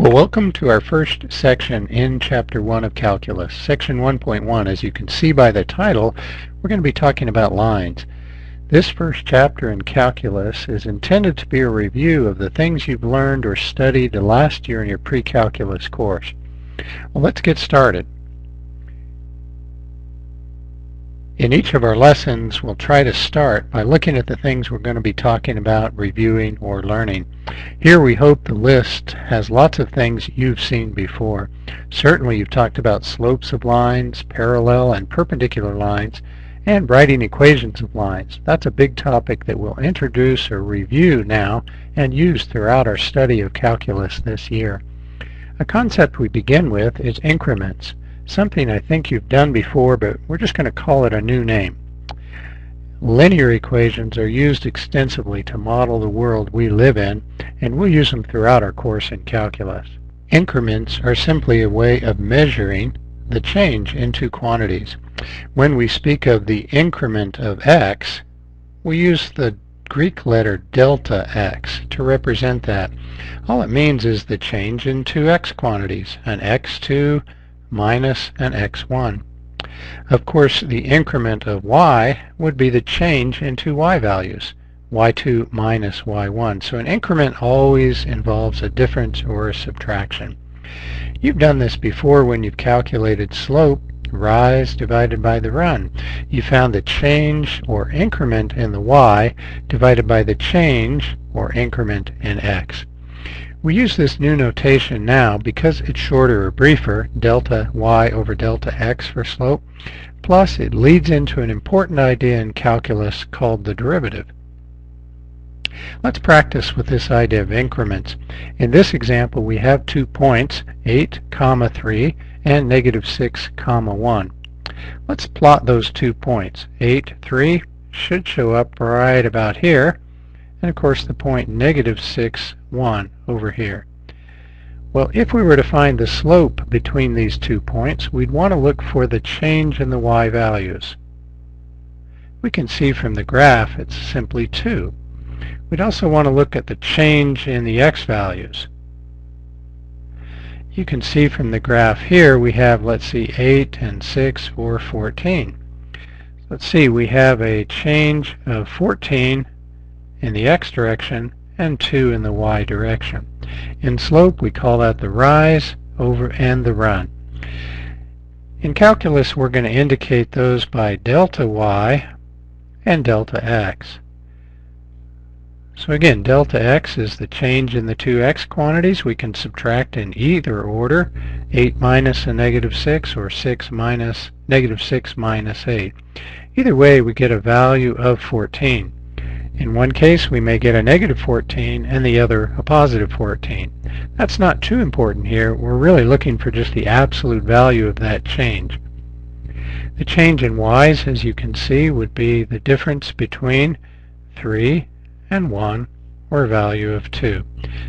Well, welcome to our first section in Chapter 1 of Calculus. Section 1.1, as you can see by the title, we're going to be talking about lines. This first chapter in Calculus is intended to be a review of the things you've learned or studied last year in your pre-calculus course. Well, let's get started. In each of our lessons, we'll try to start by looking at the things we're going to be talking about, reviewing, or learning. Here we hope the list has lots of things you've seen before. Certainly you've talked about slopes of lines, parallel and perpendicular lines, and writing equations of lines. That's a big topic that we'll introduce or review now and use throughout our study of calculus this year. A concept we begin with is increments. Something I think you've done before, but we're just going to call it a new name. Linear equations are used extensively to model the world we live in, and we'll use them throughout our course in calculus. Increments are simply a way of measuring the change in two quantities. When we speak of the increment of x, we use the Greek letter delta x to represent that. All it means is the change in two x quantities, an x2 minus an x1. Of course, the increment of y would be the change in two y values, y2 minus y1. So an increment always involves a difference or a subtraction. You've done this before when you've calculated slope, rise divided by the run. You found the change or increment in the y divided by the change or increment in x. We use this new notation now because it's shorter or briefer, delta y over delta x for slope, plus it leads into an important idea in calculus called the derivative. Let's practice with this idea of increments. In this example we have 2 points, 8, 3, and -6, 1. Let's plot those 2 points. 8, 3 should show up right about here, and of course the point -6, 1 over here. Well, if we were to find the slope between these 2 points, we'd want to look for the change in the y values. We can see from the graph it's simply 2. We'd also want to look at the change in the x values. You can see from the graph here we have, let's see, 8 and 6 or 14. Let's see, we have a change of 14 in the x direction and 2 in the y direction. In slope we call that the rise over and the run. In calculus we're going to indicate those by delta y and delta x. So again, delta x is the change in the two x quantities. We can subtract in either order, 8 minus a -6 or 6 minus -6 minus 8. Either way we get a value of 14. In one case we may get a -14 and the other a +14. That's not too important here. We're really looking for just the absolute value of that change. The change in y's, as you can see, would be the difference between 3 and 1, or a value of 2.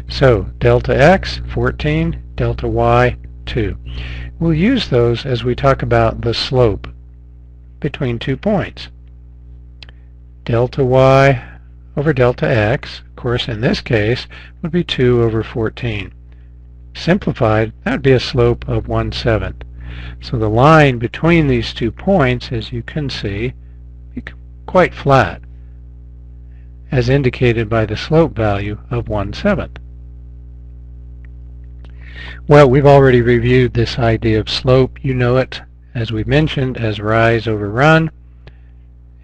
So delta x, 14, delta y, 2. We'll use those as we talk about the slope between 2 points. Delta y over delta x, of course in this case, would be 2 over 14. Simplified, that would be a slope of 1/7. So the line between these 2 points, as you can see, is quite flat, as indicated by the slope value of 1/7. Well, we've already reviewed this idea of slope. You know it, as we mentioned, as rise over run.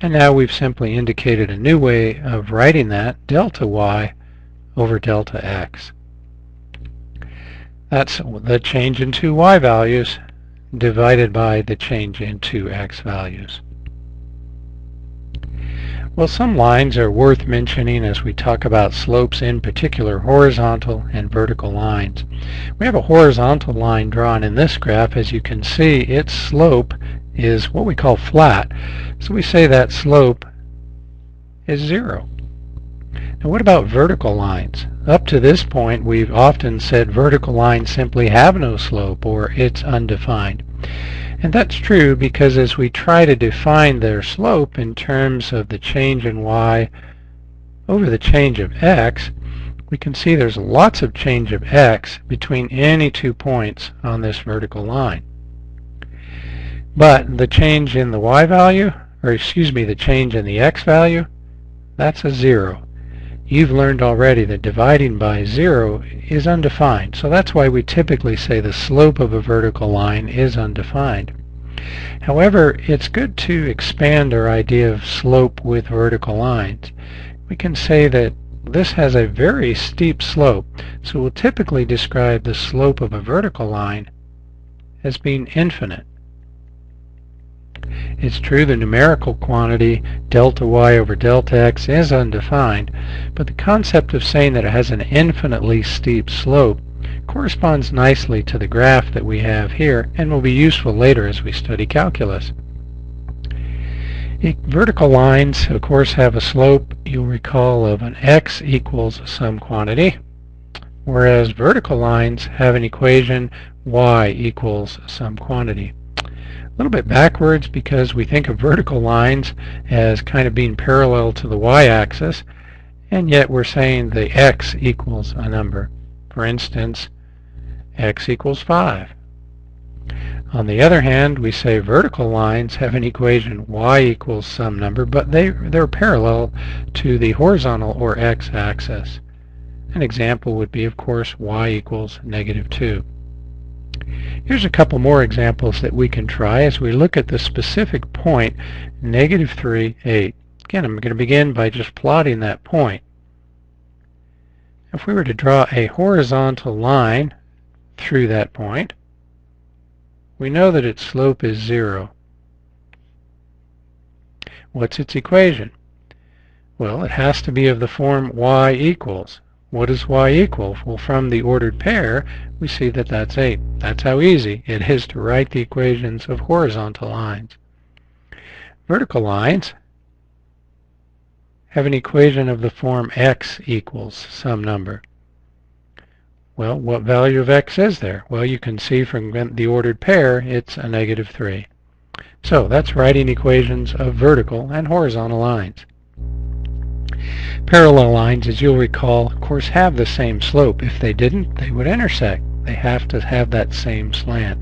And now we've simply indicated a new way of writing that, delta y over delta x. That's the change in two y values divided by the change in two x values. Well, some lines are worth mentioning as we talk about slopes, in particular horizontal and vertical lines. We have a horizontal line drawn in this graph. As you can see, its slope is what we call flat. So we say that slope is 0. Now what about vertical lines? Up to this point we've often said vertical lines simply have no slope, or it's undefined. And that's true because as we try to define their slope in terms of the change in y over the change of x, we can see there's lots of change of x between any 2 points on this vertical line. But the change in the y value, or excuse me, the change in the x value, that's a 0. You've learned already that dividing by 0 is undefined, so that's why we typically say the slope of a vertical line is undefined. However, it's good to expand our idea of slope with vertical lines. We can say that this has a very steep slope, so we'll typically describe the slope of a vertical line as being infinite. It's true the numerical quantity delta y over delta x is undefined, but the concept of saying that it has an infinitely steep slope corresponds nicely to the graph that we have here and will be useful later as we study calculus. Vertical lines, of course, have a slope, you'll recall, of an x equals some quantity, whereas vertical lines have an equation y equals some quantity. A little bit backwards because we think of vertical lines as kind of being parallel to the y-axis, and yet we're saying the x equals a number. For instance, x equals 5. On the other hand, we say vertical lines have an equation y equals some number, but they're parallel to the horizontal or x-axis. An example would be, of course, y equals -2. Here's a couple more examples that we can try as we look at the specific point, -3, 8. Again, I'm going to begin by just plotting that point. If we were to draw a horizontal line through that point, we know that its slope is 0. What's its equation? Well, it has to be of the form y equals. What does y equal? Well, from the ordered pair, we see that that's 8. That's how easy it is to write the equations of horizontal lines. Vertical lines have an equation of the form x equals some number. Well, what value of x is there? Well, you can see from the ordered pair, it's a -3. So that's writing equations of vertical and horizontal lines. Parallel lines, as you'll recall, of course, have the same slope. If they didn't, they would intersect. They have to have that same slant.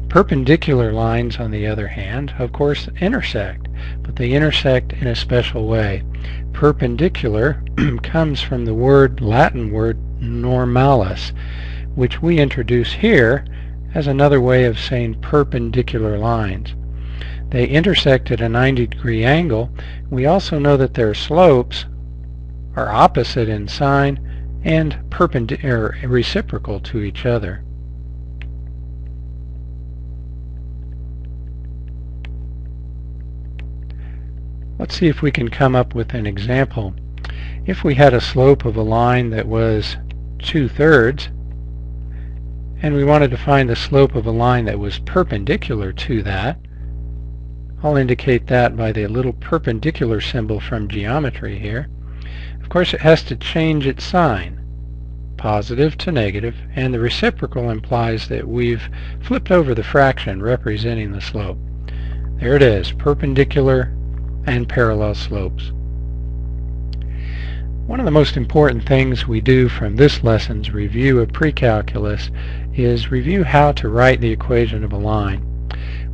Perpendicular lines, on the other hand, of course, intersect, but they intersect in a special way. Perpendicular comes from the Latin word normalis, which we introduce here as another way of saying perpendicular lines. They intersect at a 90-degree angle. We also know that their slopes are opposite in sign and reciprocal to each other. Let's see if we can come up with an example. If we had a slope of a line that was 2/3, and we wanted to find the slope of a line that was perpendicular to that, I'll indicate that by the little perpendicular symbol from geometry here. Of course, it has to change its sign, positive to negative, and the reciprocal implies that we've flipped over the fraction representing the slope. There it is, perpendicular and parallel slopes. One of the most important things we do from this lesson's review of pre-calculus is review how to write the equation of a line.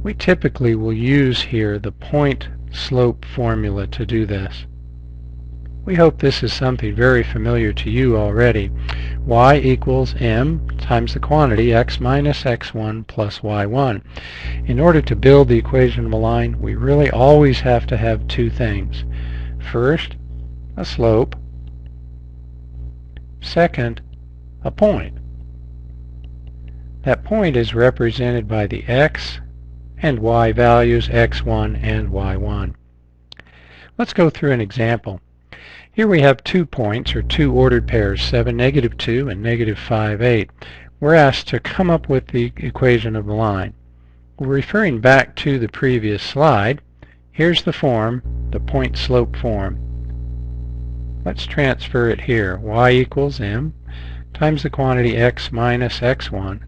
We typically will use here the point-slope formula to do this. We hope this is something very familiar to you already. Y equals m times the quantity x minus x1 plus y1. In order to build the equation of a line, we really always have to have two things. First, a slope. Second, a point. That point is represented by the x and y values, x1 and y1. Let's go through an example. Here we have 2 points, or 2 ordered pairs, 7, -2, and -5, 8. We're asked to come up with the equation of the line. We're referring back to the previous slide. Here's the form, the point-slope form. Let's transfer it here. Y equals m times the quantity x minus x1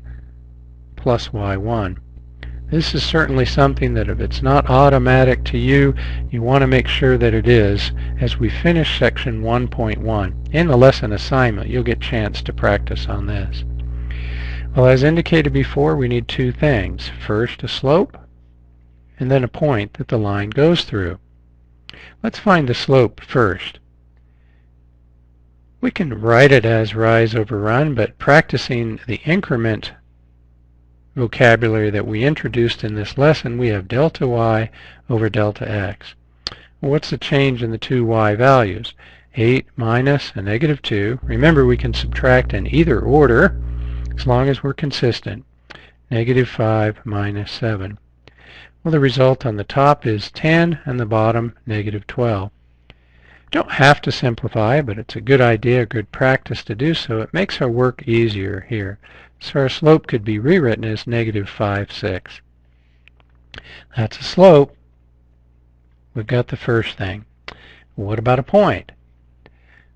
plus y1. This is certainly something that if it's not automatic to you, you want to make sure that it is as we finish section 1.1. In the lesson assignment, you'll get a chance to practice on this. Well, as indicated before, we need two things. First, a slope, and then a point that the line goes through. Let's find the slope first. We can write it as rise over run, but practicing the increment vocabulary that we introduced in this lesson, we have delta y over delta x. Well, what's the change in the two y values? 8 minus a negative 2. Remember, we can subtract in either order as long as we're consistent. Negative 5 minus 7. Well, the result on the top is 10 and the bottom negative 12. Don't have to simplify, but it's a good idea, good practice to do so. It makes our work easier here. So our slope could be rewritten as negative 5, 6. That's a slope. We've got the first thing. What about a point?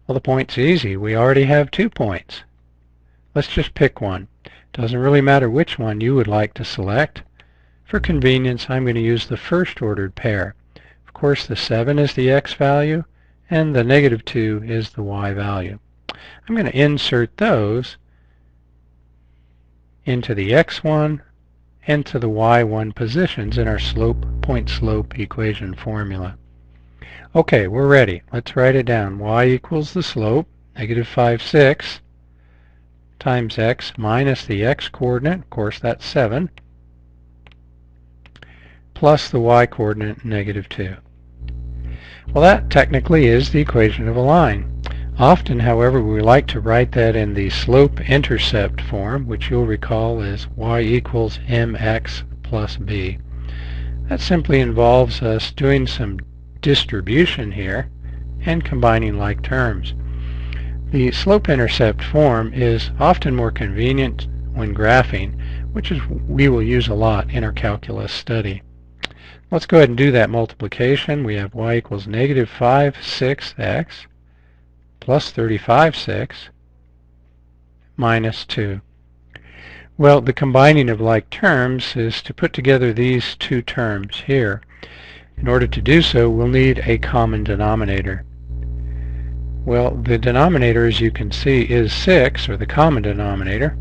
Well, the point's easy. We already have 2 points. Let's just pick one. Doesn't really matter which one you would like to select. For convenience, I'm going to use the first ordered pair. Of course, the 7 is the x value, and the negative 2 is the y value. I'm going to insert those into the x1 and to the y1 positions in our point-slope equation formula. Okay, we're ready. Let's write it down. Y equals the slope, negative 5, 6, times x minus the x coordinate, of course that's 7, plus the y coordinate, negative 2. Well, that technically is the equation of a line. Often, however, we like to write that in the slope-intercept form, which you'll recall is y equals mx plus b. That simply involves us doing some distribution here and combining like terms. The slope-intercept form is often more convenient when graphing, which is we will use a lot in our calculus study. Let's go ahead and do that multiplication. We have y equals negative 5, 6x plus 35, 6 minus 2. Well, the combining of like terms is to put together these two terms here. In order to do so, we'll need a common denominator. Well, the denominator, as you can see, is 6, or the common denominator.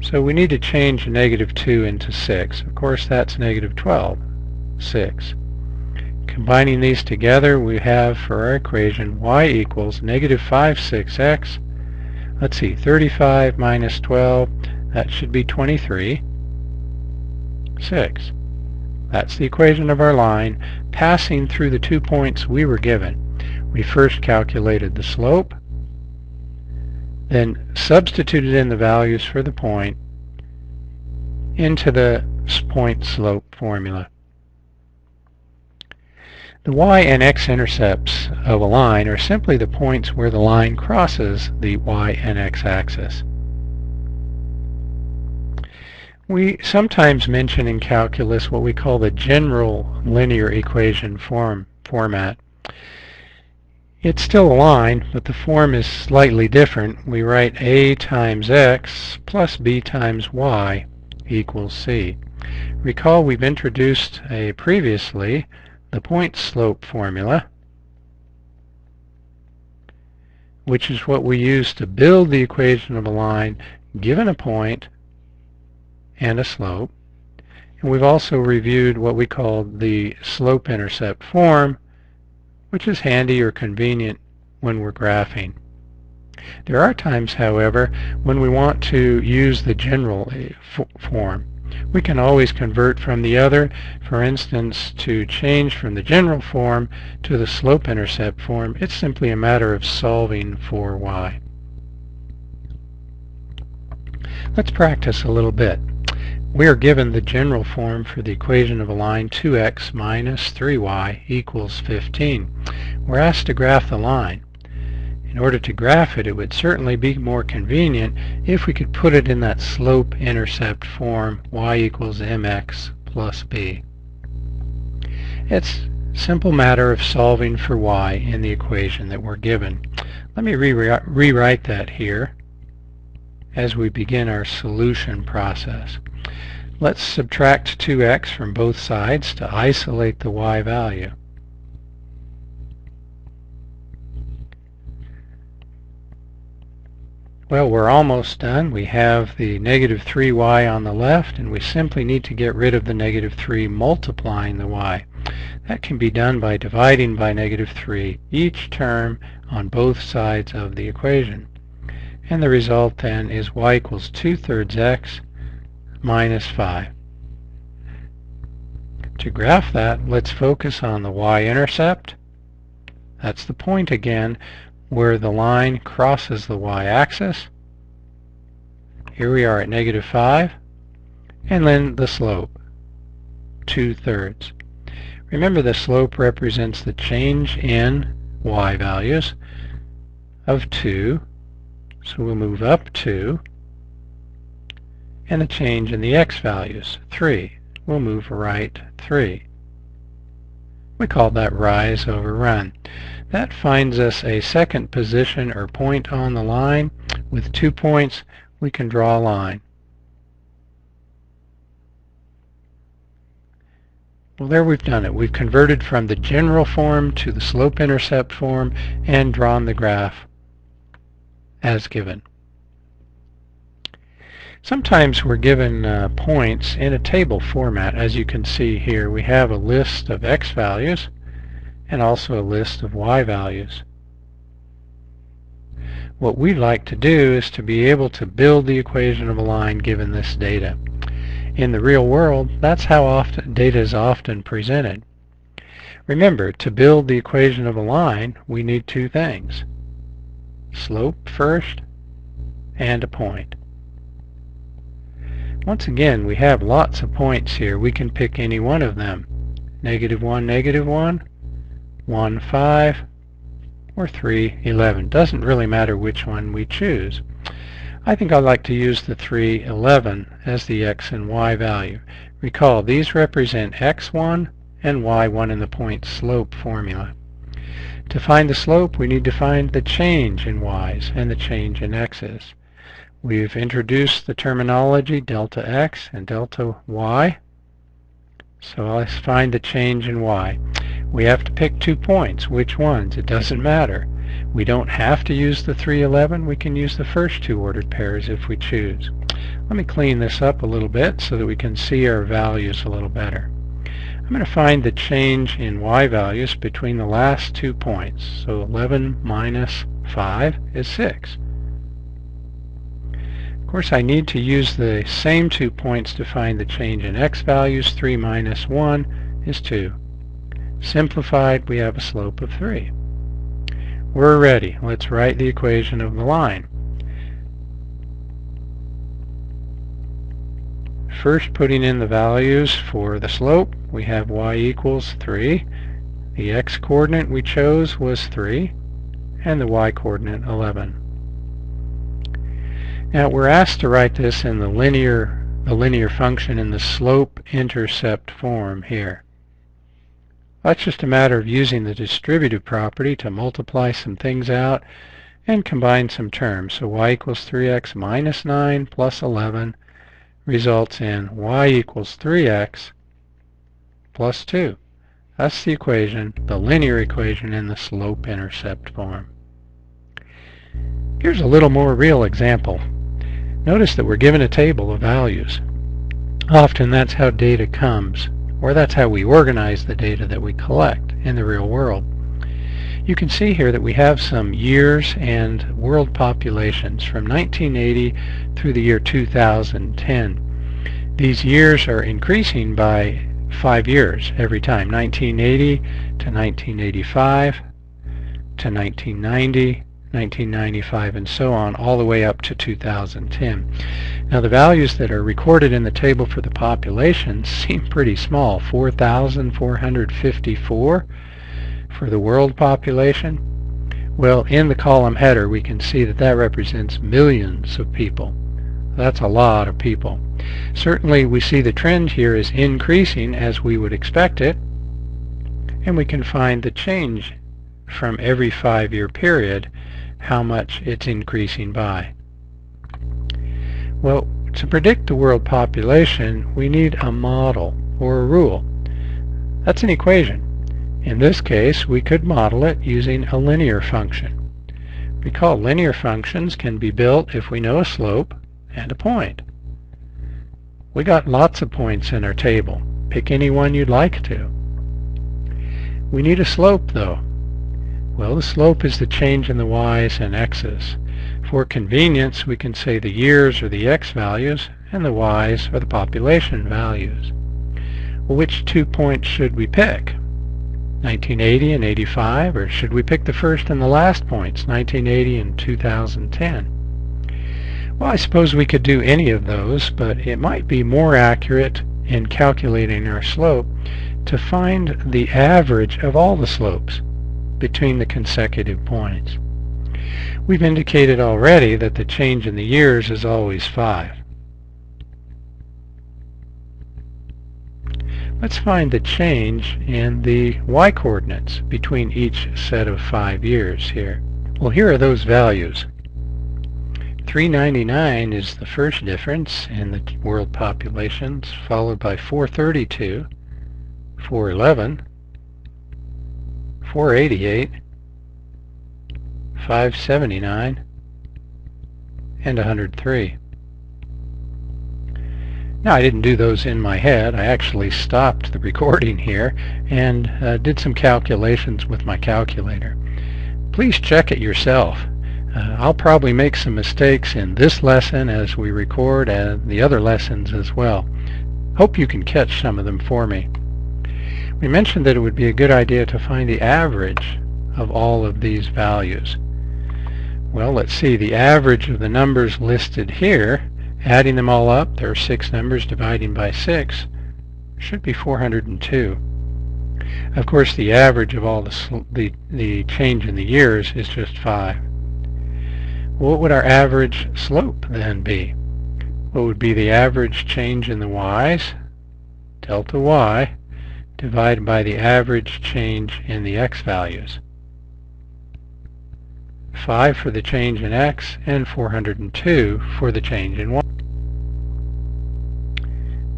So we need to change negative 2 into 6. Of course, that's negative 12, 6. Combining these together, we have for our equation y equals negative 5, 6x. Let's see, 35 minus 12, that should be 23, 6. That's the equation of our line passing through the 2 points we were given. We first calculated the slope, then substituted in the values for the point into the point-slope formula. The y and x intercepts of a line are simply the points where the line crosses the y and x axis. We sometimes mention in calculus what we call the general linear equation format. It's still a line, but the form is slightly different. We write a times x plus b times y equals c. Recall we've introduced previously the point-slope formula, which is what we use to build the equation of a line given a point and a slope. And we've also reviewed what we call the slope-intercept form, which is handy or convenient when we're graphing. There are times, however, when we want to use the general form. We can always convert from the other. For instance, to change from the general form to the slope-intercept form, it's simply a matter of solving for y. Let's practice a little bit. We are given the general form for the equation of a line 2x minus 3y equals 15. We're asked to graph the line. In order to graph it, it would certainly be more convenient if we could put it in that slope-intercept form, y equals mx plus b. It's a simple matter of solving for y in the equation that we're given. Let me rewrite that here as we begin our solution process. Let's subtract 2x from both sides to isolate the y value. Well, we're almost done. We have the negative 3y on the left, and we simply need to get rid of the negative 3 multiplying the y. That can be done by dividing by negative 3 each term on both sides of the equation. And the result then is y equals 2/3 x minus 5. To graph that, let's focus on the y-intercept. That's the point again where the line crosses the y-axis. Here we are at negative 5. And then the slope, 2/3. Remember, the slope represents the change in y values of 2. So we'll move up 2. And the change in the x values, 3. We'll move right 3. We call that rise over run. That finds us a second position or point on the line. With 2 points, we can draw a line. Well, there we've done it. We've converted from the general form to the slope-intercept form and drawn the graph as given. Sometimes we're given points in a table format. As you can see here, we have a list of x values and also a list of y values. What we'd like to do is to be able to build the equation of a line given this data. In the real world, that's how data is often presented. Remember, to build the equation of a line, we need 2 things. Slope first, and a point. Once again, we have lots of points here. We can pick any one of them. -1, -1, 1, 5, or 3, 11. Doesn't really matter which one we choose. I think I'd like to use the 3, 11 as the x and y value. Recall, these represent x1 and y1 in the point slope formula. To find the slope, we need to find the change in y's and the change in x's. We've introduced the terminology delta x and delta y. So let's find the change in y. We have to pick 2 points. Which ones? It doesn't matter. We don't have to use the 3, 11. We can use the first 2 ordered pairs if we choose. Let me clean this up a little bit so that we can see our values a little better. I'm going to find the change in y values between the last 2 points. So 11 minus 5 is 6. Of course, I need to use the same 2 points to find the change in x values. 3 minus 1 is 2. Simplified, we have a slope of 3. We're ready. Let's write the equation of the line. First, putting in the values for the slope, we have y equals 3. The x-coordinate we chose was 3, and the y-coordinate 11. Now we're asked to write this in the linear function in the slope-intercept form here. That's just a matter of using the distributive property to multiply some things out and combine some terms. So y equals 3x minus 9 plus 11 results in y equals 3x plus 2. That's the equation, the linear equation in the slope-intercept form. Here's a little more real example. Notice that we're given a table of values. Often that's how data comes, or that's how we organize the data that we collect in the real world. You can see here that we have some years and world populations from 1980 through the year 2010. These years are increasing by 5 years every time, 1980 to 1985 to 1990, 1995, and so on, all the way up to 2010. Now the values that are recorded in the table for the population seem pretty small. 4,454 for the world population. Well, in the column header we can see that that represents millions of people. That's a lot of people. Certainly we see the trend here is increasing as we would expect it, and we can find the change from every 5-year period, how much it's increasing by. Well, To predict the world population, we need a model or a rule. That's an equation. In this case, we could model it using a linear function. Recall, linear functions can be built if we know a slope and a point. We got lots of points in our table. Pick any one you'd like to. We need a slope, though. Well, the slope is the change in the y's and x's. For convenience, we can say the years are the x values and the y's are the population values. Well, which 2 points should we pick? 1980 and 85, or should we pick the first and the last points, 1980 and 2010? Well, I suppose we could do any of those, but it might be more accurate in calculating our slope to find the average of all the slopes between the consecutive points. We've indicated already that the change in the years is always 5. Let's find the change in the y-coordinates between each set of 5 years here. Well, here are those values. 399 is the first difference in the world populations, followed by 432, 411, 488, 579, and 103. Now, I didn't do those in my head. I actually stopped the recording here and did some calculations with my calculator. Please check it yourself. I'll probably make some mistakes in this lesson as we record and the other lessons as well. Hope you can catch some of them for me. We mentioned that it would be a good idea to find the average of all of these values. Well, let's see. The average of the numbers listed here, adding them all up, there are 6 numbers, dividing by 6, should be 402. Of course, the average of all the change in the years is just 5. What would our average slope then be? What would be the average change in the y's, delta y, divided by the average change in the x values? 5 for the change in x and 402 for the change in y.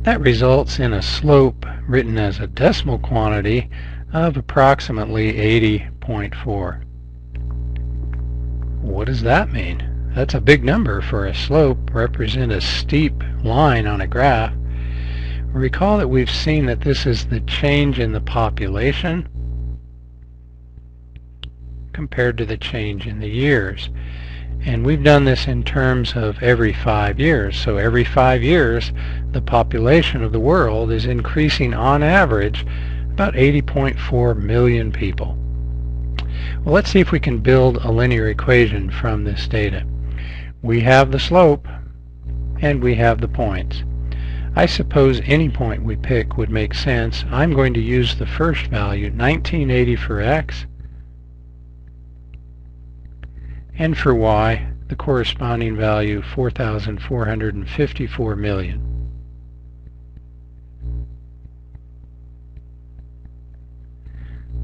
That results in a slope written as a decimal quantity of approximately 80.4. What does that mean? That's a big number for a slope, represent a steep line on a graph. Recall that we've seen that this is the change in the population compared to the change in the years. And we've done this in terms of every 5 years. So every 5 years, the population of the world is increasing on average about 80.4 million people. Well, let's see if we can build a linear equation from this data. We have the slope and we have the points. I suppose any point we pick would make sense. I'm going to use the first value, 1980 for x, and for y, the corresponding value, 4,454 million.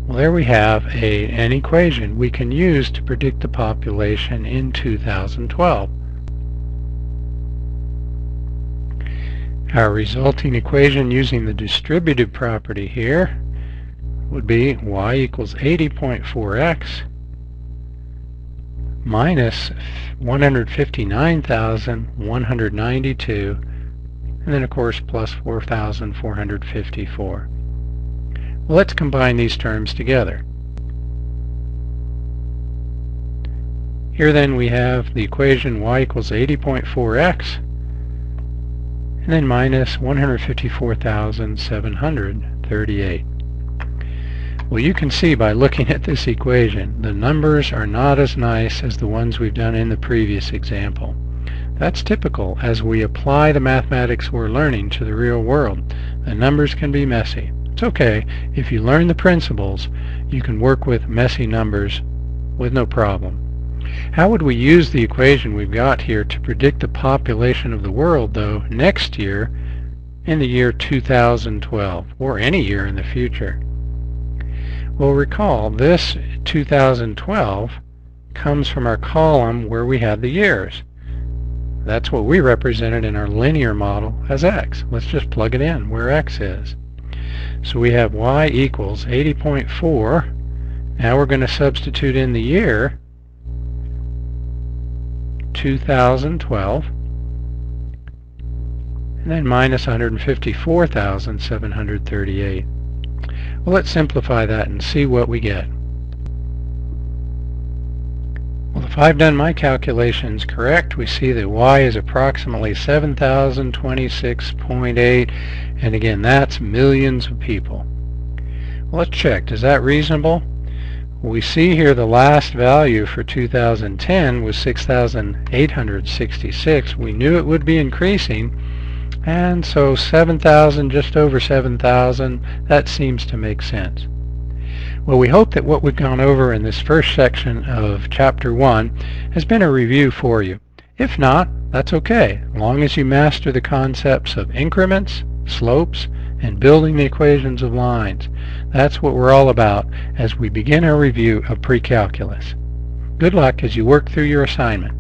Well, there we have an equation we can use to predict the population in 2012. Our resulting equation using the distributive property here would be y equals 80.4x minus 159,192, and then of course plus 4,454. Well, let's combine these terms together. Here then we have the equation y equals 80.4x and then minus 154,738. Well, you can see by looking at this equation, the numbers are not as nice as the ones we've done in the previous example. That's typical as we apply the mathematics we're learning to the real world. The numbers can be messy. It's okay. If you learn the principles, you can work with messy numbers with no problem. How would we use the equation we've got here to predict the population of the world, though, next year in the year 2012, or any year in the future? Well, recall, this 2012 comes from our column where we had the years. That's what we represented in our linear model as x. Let's just plug it in where x is. So we have y equals 80.4. Now we're going to substitute in the year 2012, and then minus 154,738. Well, let's simplify that and see what we get. Well, if I've done my calculations correct, we see that y is approximately 7,026.8, and again, that's millions of people. Well, let's check. Is that reasonable? We see here the last value for 2010 was 6,866. We knew it would be increasing, and so 7,000, just over 7,000, that seems to make sense. Well, we hope that what we've gone over in this first section of Chapter 1 has been a review for you. If not, that's okay, as long as you master the concepts of increments, slopes, and building the equations of lines. That's what we're all about as we begin our review of pre-calculus. Good luck as you work through your assignment.